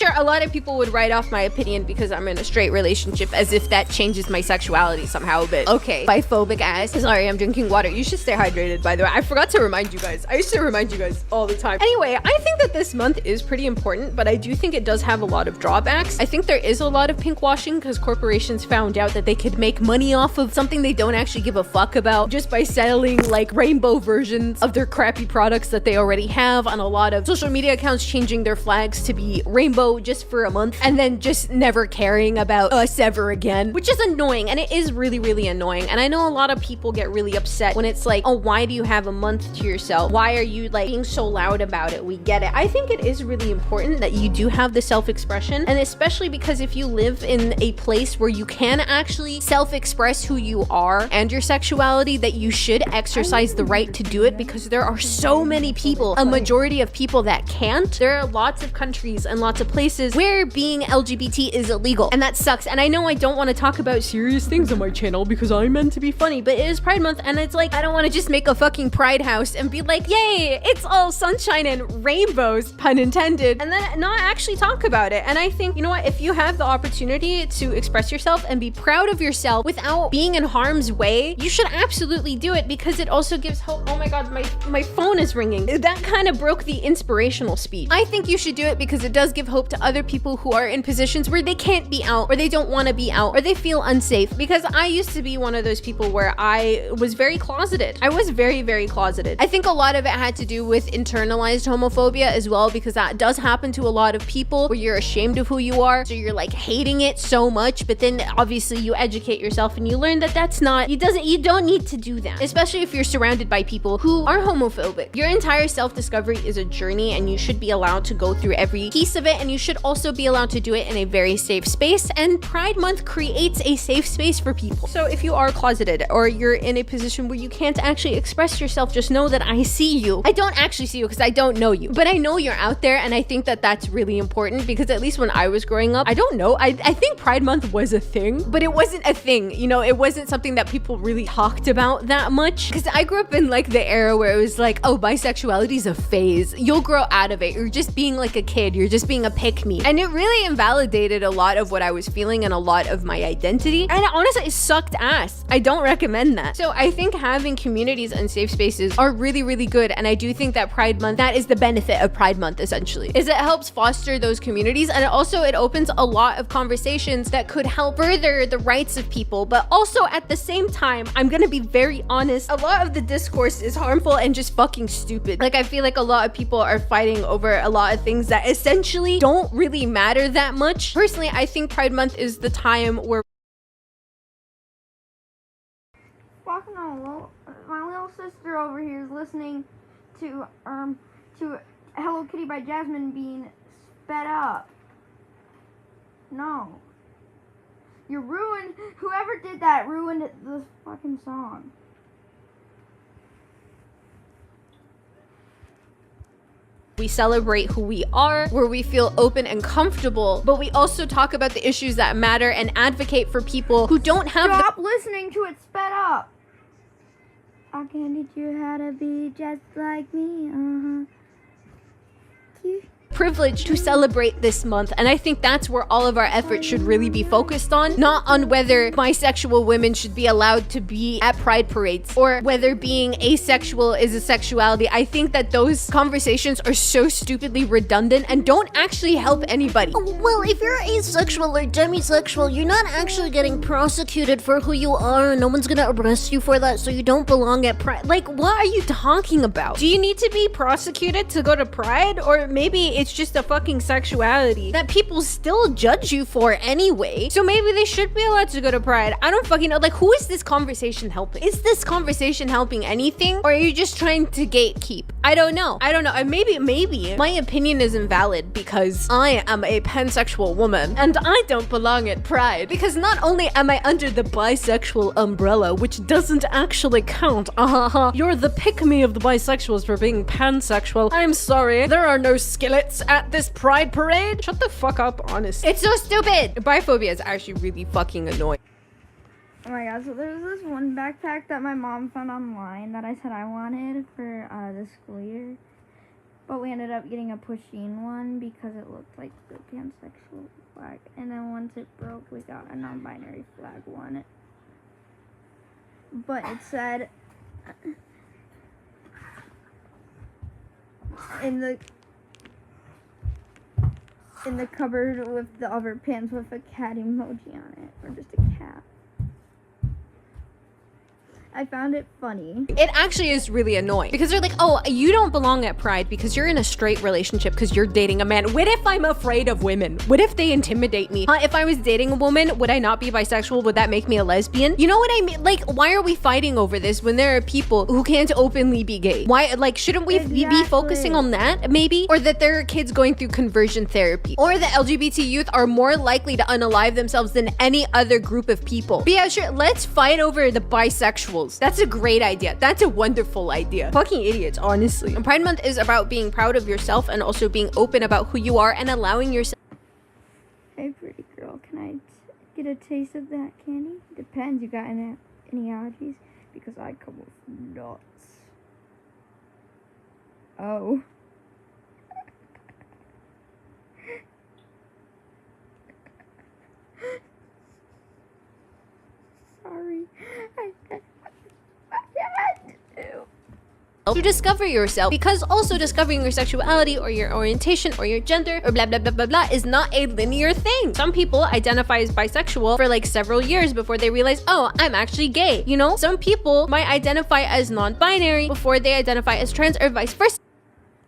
sure a lot of people would write off my opinion because I'm in a straight relationship as if that changes my sexuality somehow, but okay. Biphobic ass. Sorry, I'm drinking water. You should stay hydrated, by the way. I forgot to remind you guys. I used to remind you guys all the time. Anyway, I think that this month is pretty important, but I do think it does have a lot of drawbacks. I think there is a lot of pink washing because corporations found out that they could make money off of something they don't actually give a fuck about just by selling like rainbow versions of their crappy products that they already have, on a lot of social media accounts changing their flags to be rainbow just for a month and then just never caring about us ever again, which is annoying, and it is really, really annoying. And I know a lot of people get really upset when it's like, oh, why do you have a month to yourself? Why are you like being so loud about it? We get it. I think it is really important that you do have the self-expression, and especially because if you live in a place where you can actually self-express who you are and your sexuality, that you should exercise the right to do it, because there are so many people, a majority of people that can't. There are lots of countries and lots of places where being LGBT is illegal, and that sucks. And I know I don't want to talk about serious things on my channel because I'm meant to be funny, but it is Pride Month, and it's like, I don't want to just make a fucking Pride house and be like, yay, it's all sunshine and rainbows, pun intended, and then not actually talk about it. And I think, you know what, if you have the opportunity to express yourself and be proud of yourself without being in harm's way, you should absolutely do it, because it also gives hope. Oh my god, my phone is ringing. That kind of broke the inspirational speech. I think you should do it because it does give hope to other people who are in positions where they can't be out, or they don't want to be out, or they feel unsafe. Because I used to be one of those people where I was very closeted. I was very, very closeted. I think a lot of it had to do with internalized homophobia as well, because that does happen to a lot of people, where you're ashamed of who you are, so you're like hating it so much, but then obviously you educate yourself and you learn that that's not, you don't need to do that, especially if you're surrounded by people who are homophobic. Your entire self-discovery is a journey, and you should be allowed to go through every piece of it, and you should also be allowed to do it in a very safe space, and Pride Month creates a safe space for people. So if you are closeted or you're in a position where you can't actually express yourself, just know that I see you. I don't actually see you because I don't know you, but I know you're out there, and I think that that's really important because at least when I was growing up, I don't know, I think Pride Month was a thing, but it wasn't a thing, you know, it wasn't something that people really talked about that much, because I grew up in like the era where it was like, oh, bisexuality is a phase, you'll grow out of it, you're just being like a kid, you're just being a pick-me, and it really invalidated a lot of what I was feeling and a lot of my identity, and honestly, it sucked ass. I don't recommend that. So I think having communities and safe spaces are really, really good, and I do think that Pride Month, that is the benefit of Pride Month essentially, is it helps foster those communities, and it opens a lot of conversations that could help further the rights of people, but also at the same time, I'm gonna be very honest, a lot of the discourse is harmful and just fucking stupid. Like, I feel like a lot of people are fighting over a lot of things that essentially don't really matter that much. Personally, I think Pride Month is the time where Fucking hell, my little sister over here is listening to Hello Kitty by Jasmine being sped up. No. You ruined, whoever did that ruined this fucking song. we celebrate who we are, where we feel open and comfortable, but we also talk about the issues that matter and advocate for people who don't have Stop listening to it sped up. I can teach you how to be just like me, privilege to celebrate this month, and I think that's where all of our efforts should really be focused on, not on whether bisexual women should be allowed to be at pride parades or whether being asexual is a sexuality. I think that those conversations are so stupidly redundant and don't actually help anybody. Well, if you're asexual or demisexual, you're not actually getting prosecuted for who you are. No one's gonna arrest you for that, so you don't belong at pride. Like, what are you talking about? Do you need to be prosecuted to go to pride? Or maybe it's just a fucking sexuality that people still judge you for anyway. So maybe they should be allowed to go to pride. I don't fucking know. Like, who is this conversation helping? Is this conversation helping anything? Or are you just trying to gatekeep? I don't know. And maybe my opinion is invalid because I am a pansexual woman and I don't belong at pride. Because not only am I under the bisexual umbrella, which doesn't actually count. You're the pick-me of the bisexuals for being pansexual. I'm sorry. There are no skillets at this pride parade. Shut the fuck up, honestly. It's so stupid. Biphobia is actually really fucking annoying. Oh my god, so there's this one backpack that my mom found online that I said I wanted for this school year. But we ended up getting a Pusheen one because it looked like the pansexual flag. And then once it broke, we got a non-binary flag one. But it said in the cupboard with the other pants with a cat emoji on it, or just a cat. I found it funny. It actually is really annoying because they're like, oh, you don't belong at pride because you're in a straight relationship because you're dating a man. What if I'm afraid of women? What if they intimidate me? If I was dating a woman, would I not be bisexual? Would that make me a lesbian? You know what I mean? Like, why are we fighting over this when there are people who can't openly be gay? Why, like, shouldn't we be focusing on that maybe? Or that there are kids going through conversion therapy? Or that LGBT youth are more likely to unalive themselves than any other group of people? But yeah, sure, let's fight over the bisexuals. That's a great idea. That's a wonderful idea. Fucking idiots, honestly. And Pride Month is about being proud of yourself and also being open about who you are and allowing yourself. Hey, pretty girl, can I get a taste of that candy? Depends. You got any allergies? Because I come with nuts. Oh. Sorry. To discover yourself, because also discovering your sexuality or your orientation or your gender or blah blah blah blah blah is not a linear thing. Some people identify as bisexual for like several years before they realize, oh, I'm actually gay. You know, some people might identify as non-binary before they identify as trans or vice versa.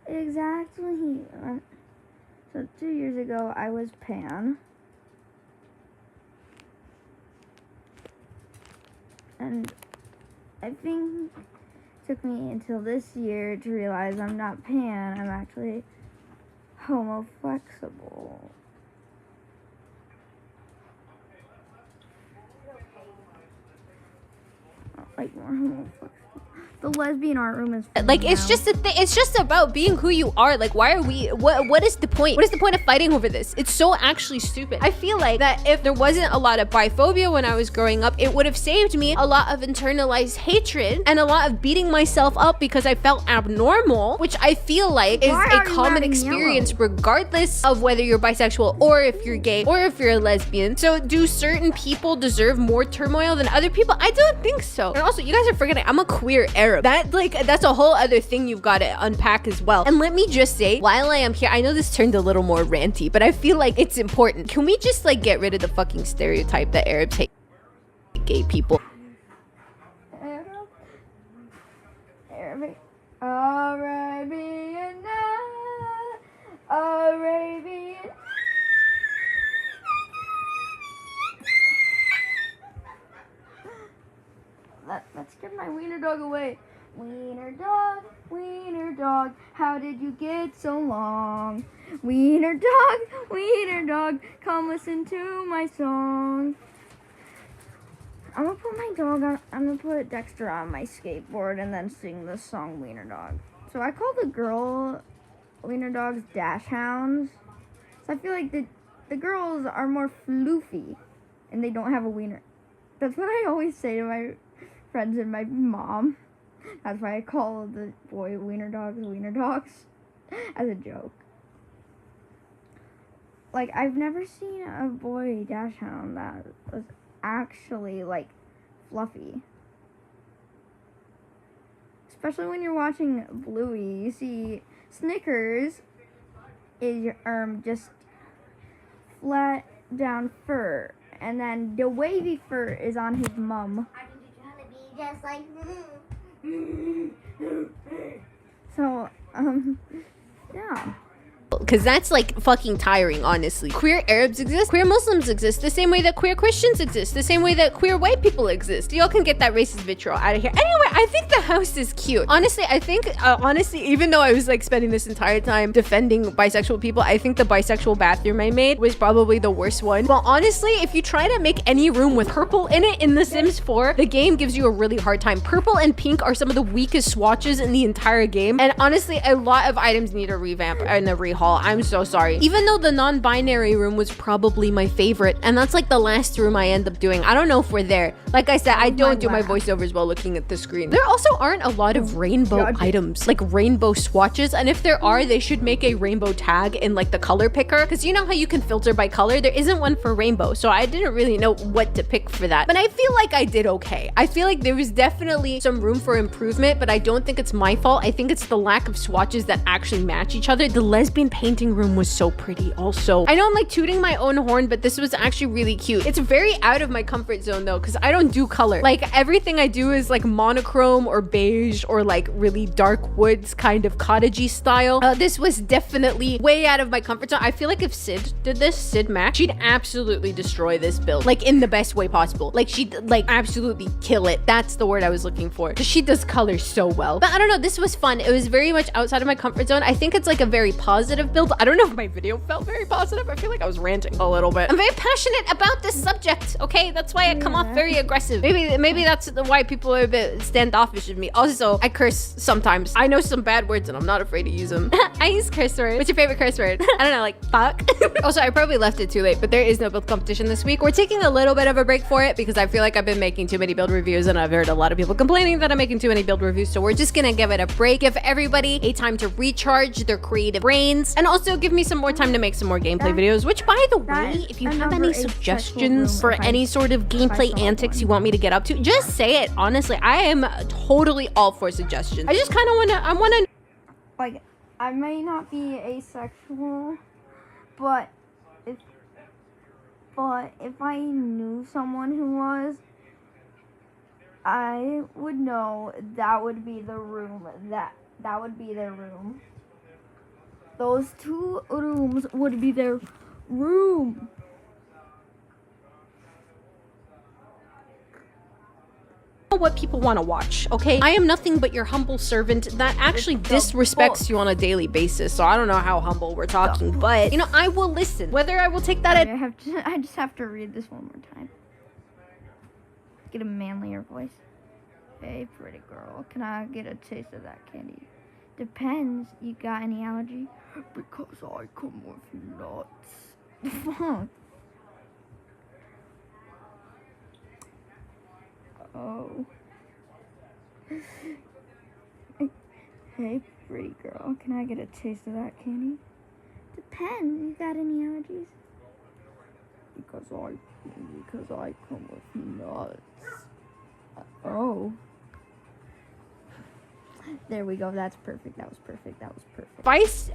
Exactly. So 2 years ago I was pan. And I think it took me until this year to realize I'm not pan, I'm actually homoflexible. Like more homoflexible. The lesbian art room is like, it's just a thing. It's just about being who you are. Like, why are we, what is the point? What is the point of fighting over this? It's so actually stupid. I feel like that if there wasn't a lot of biphobia when I was growing up, it would have saved me a lot of internalized hatred and a lot of beating myself up because I felt abnormal, which I feel like is a common experience regardless of whether you're bisexual or if you're gay or if you're a lesbian. So do certain people deserve more turmoil than other people? I don't think so. And also, you guys are forgetting I'm a queer Arab. That's a whole other thing you've got to unpack as well. And let me just say, while I am here, I know this turned a little more ranty, but I feel like it's important. Can we just like get rid of the fucking stereotype that Arabs hate gay people? Arabian night, Arabian. Let's give my wiener dog away. Wiener dog, how did you get so long? Wiener dog, come listen to my song. I'm gonna put my dog on, I'm gonna put Dexter on my skateboard and then sing the song Wiener Dog. So I call the girl wiener dogs dash hounds. So I feel like the girls are more floofy and they don't have a wiener. That's what I always say to my friends and my mom. That's why I call the boy wiener dogs as a joke. Like, I've never seen a boy dash hound that was actually like fluffy. Especially when you're watching Bluey, you see Snickers is just flat down fur, and then the wavy fur is on his mum. I think you're trying to be just like so, yeah. Because that's like fucking tiring, honestly. Queer Arabs exist, queer Muslims exist, the same way that queer Christians exist, the same way that queer white people exist. Y'all can get that racist vitriol out of here. Anyway, I think the house is cute. Honestly, I think, even though I was like spending this entire time defending bisexual people, I think the bisexual bathroom I made was probably the worst one. Well, honestly, if you try to make any room with purple in it in The Sims 4, the game gives you a really hard time. Purple and pink are some of the weakest swatches in the entire game. And honestly, a lot of items need a revamp and a rehaul. I'm so sorry. Even though the non-binary room was probably my favorite, and that's like the last room I end up doing. I don't know if we're there. Like I said, I don't do my voiceovers while looking at the screen. There also aren't a lot of rainbow items, like rainbow swatches, and if there are, they should make a rainbow tag in like the color picker, because you know how you can filter by color? There isn't one for rainbow, so I didn't really know what to pick for that. But I feel like I did okay. I feel like there was definitely some room for improvement, but I don't think it's my fault. I think it's the lack of swatches that actually match each other. The lesbian painting room was so pretty also. I know I'm like tooting my own horn, but this was actually really cute. It's very out of my comfort zone though, because I don't do color. Like everything I do is like monochrome or beige or like really dark woods kind of cottagey style. This was definitely way out of my comfort zone. I feel like if Sid did this, Sid Mac, she'd absolutely destroy this build, like in the best way possible. Like she'd like absolutely kill it. That's the word I was looking for, because she does color so well. But I don't know, this was fun. It was very much outside of my comfort zone. I think it's like a very positive build. I don't know if my video felt very positive. I feel like I was ranting a little bit. I'm very passionate about this subject, okay? That's why I come off very aggressive. Maybe that's why people are a bit standoffish of me. Also, I curse sometimes. I know some bad words and I'm not afraid to use them. I use curse words. What's your favorite curse word? I don't know, like fuck. Also, I probably left it too late, but there is no build competition this week. We're taking a little bit of a break for it because I feel like I've been making too many build reviews and I've heard a lot of people complaining that I'm making too many build reviews. So we're just gonna give it a break, give everybody a time to recharge their creative brains, and also give me some more time to make some more gameplay videos, which by the way, if you have any suggestions for any sort of gameplay antics you want me to get up to, just say it. Honestly, I am totally all for suggestions. I just kind of wanna like, I may not be asexual, but if I knew someone who was, I would know that would be the room, that would be their room. Those two rooms would be their room. what people want to watch, okay? I am nothing but your humble servant that actually disrespects you on a daily basis, so I don't know how humble we're talking, but, you know, I will listen. Whether I will take that I just have to read this one more time. Get a manlier voice. Hey, pretty girl, can I get a taste of that candy? Depends. You got any allergy? Because I come with nuts. Fuck. Oh. Hey, pretty girl, can I get a taste of that candy? Depends. You got any allergies? Because I come with nuts. Oh. There we go. That's perfect. That was perfect. That was perfect. Advice,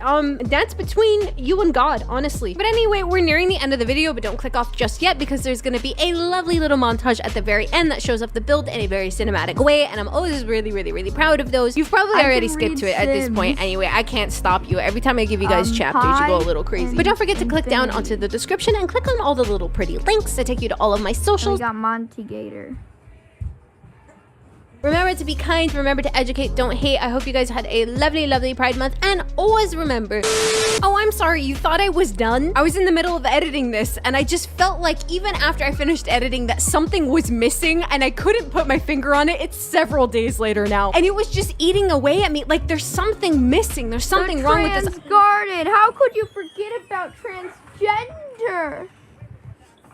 that's between you and God, honestly. But anyway, we're nearing the end of the video, but don't click off just yet because there's gonna be a lovely little montage at the very end that shows off the build in a very cinematic way, and I'm always really proud of those. You've probably already skipped to it at this point. Anyway, I can't stop you. Every time I give you guys chapters, you go a little crazy. But don't forget to click down onto the description and click on all the little pretty links that take you to all of my socials. We got Monty Gator. Remember to be kind, remember to educate, don't hate. I hope you guys had a lovely Pride Month, and always remember, oh, I'm sorry, you thought I was done? I was in the middle of editing this, and I just felt like even after I finished editing that something was missing, and I couldn't put my finger on it. It's several days later now, and it was just eating away at me. Like, there's something missing. There's something wrong with this. Garden. How could you forget about transgender?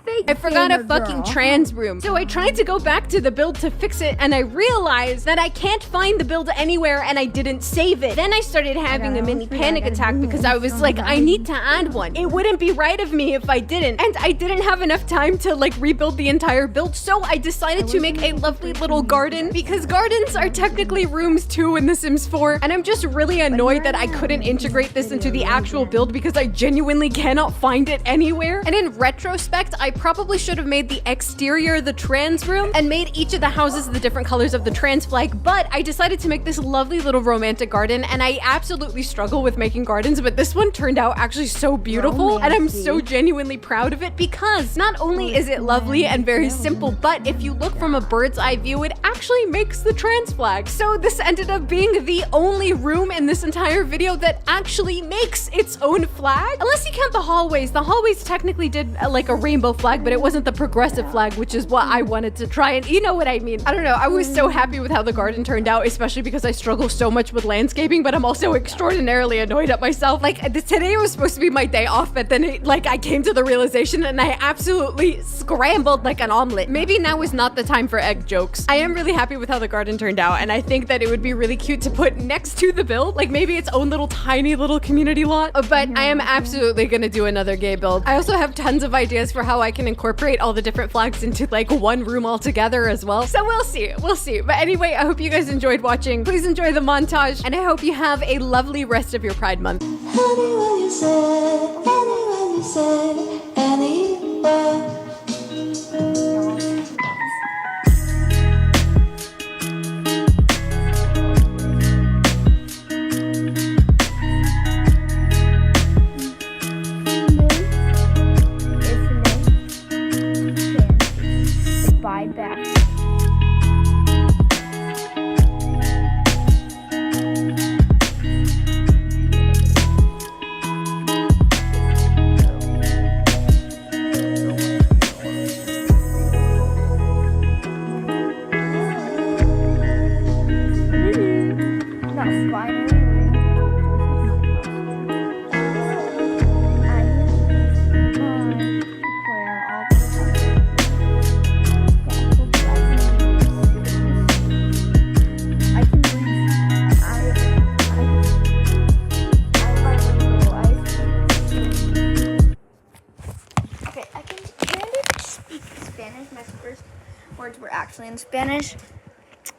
I forgot a fucking trans room. So I tried to go back to the build to fix it, and I realized that I can't find the build anywhere, and I didn't save it. Then I started having a mini panic attack because I was like, I need to add one. It wouldn't be right of me if I didn't. And I didn't have enough time to like rebuild the entire build, so I decided to make a lovely little garden, because gardens are technically rooms too in The Sims 4. And I'm just really annoyed that I couldn't integrate this into the actual build because I genuinely cannot find it anywhere. And in retrospect, I probably should have made the exterior the trans room and made each of the houses the different colors of the trans flag, but I decided to make this lovely little romantic garden, and I absolutely struggle with making gardens, but this one turned out actually so beautiful, and I'm so genuinely proud of it because not only is it lovely and very simple, but if you look from a bird's eye view, it actually makes the trans flag. So this ended up being the only room in this entire video that actually makes its own flag, unless you count the hallways. The hallways technically did like a rainbow flag, but it wasn't the progressive flag, which is what I wanted to try, and you know what I mean. I don't know, I was so happy with how the garden turned out, especially because I struggle so much with landscaping, but I'm also extraordinarily annoyed at myself. Like, today was supposed to be my day off, but then I came to the realization and I absolutely scrambled like an omelet. Maybe now is not the time for egg jokes. I am really happy with how the garden turned out, and I think that it would be really cute to put next to the build, like maybe its own little tiny little community lot, but I am absolutely gonna do another gay build. I also have tons of ideas for how I can incorporate all the different flags into like one room altogether as well. So we'll see. But anyway, I hope you guys enjoyed watching. Please enjoy the montage, and I hope you have a lovely rest of your Pride Month. Anyone you say, anywhere. Words were actually in Spanish,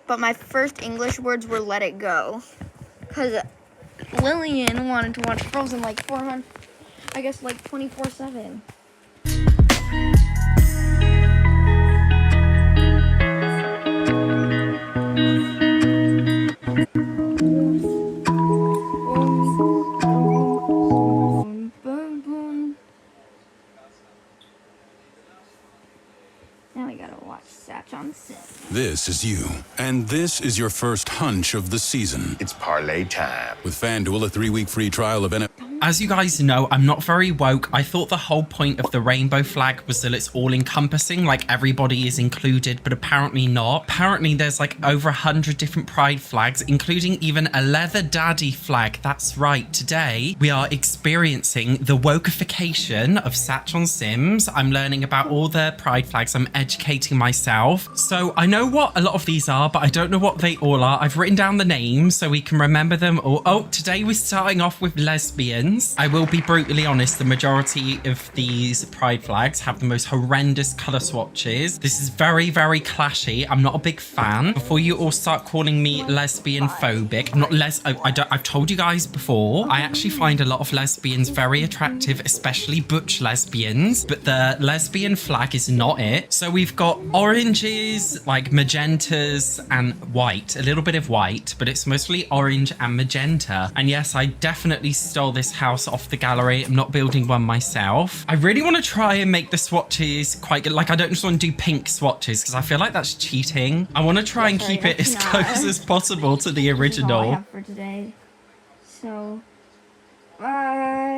but my first English words were let it go, because Lillian wanted to watch Frozen like 400, I guess like 24/7. Now we gotta watch Satch on Sim. This is you, and this is your first hunch of the season. It's parlay time. With FanDuel, a 3-week free trial of NFL. As you guys know, I'm not very woke. I thought the whole point of the rainbow flag was that it's all encompassing, like everybody is included, but apparently not. Apparently there's like over 100 different pride flags, including even a leather daddy flag. That's right. Today we are experiencing the wokeification of Satch on Sims. I'm learning about all the pride flags. I'm educating myself. So I know what a lot of these are, but I don't know what they all are. I've written down the names so we can remember them all. Oh, today we're starting off with lesbians. I will be brutally honest, the majority of these pride flags have the most horrendous color swatches. This is very, very clashy. I'm not a big fan. Before you all start calling me lesbian phobic, I'm not I've told you guys before, I actually find a lot of lesbians very attractive, especially butch lesbians, but the lesbian flag is not it. So we've got oranges, like magentas and white, a little bit of white, but it's mostly orange and magenta. And yes, I definitely stole this house off the gallery. I'm not building one myself. I really want to try and make the swatches quite good. Like, I don't just want to do pink swatches because I feel like that's cheating. I want to try and keep it as close as possible to the original. This is all I have for today. So, bye.